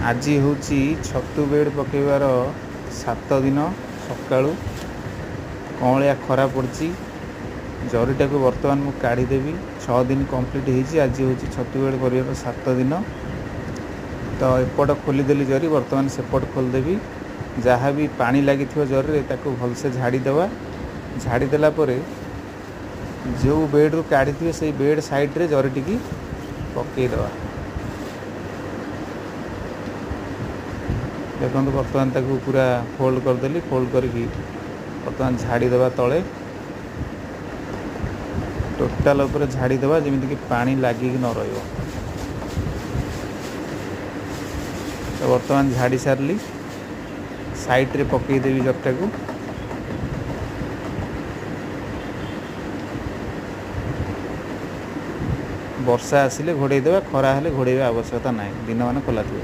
आज हूँ छतु बेड पकेबार 7 दिन सकाळु कौलिया खरा पड़ी जरीटा को बर्तमान मु काढ़ीदेवी 6 दिन कंप्लीट होती। आज हूँ छतु बेड कर 7 दिन तो एपट खोलीदेली जरी बर्तमान सेपट खोलदेवी जहाँ भी पानी लगी जरी भलसे झाड़ीदेवा। झाड़ीदेला जो बेड रू काढ़ी से बेड साइड्रे जरी टी पकईदेवा। देखो बर्तमान ताकू पूरा फोल्ड करदेली। फोल्ड करके बर्तमान झाड़ीदेवा तले टोटाल उपर झाड़ीदेवा जमीक पानी लगिक न रही। तो बर्तमान झाड़ी सारली साइड रे पकईदेवी जरटा को। वर्षा आसिले घोड़ेदेवा, खरा हेले घोड़ेवा आवश्यकता ना, दिन मान खोला थी।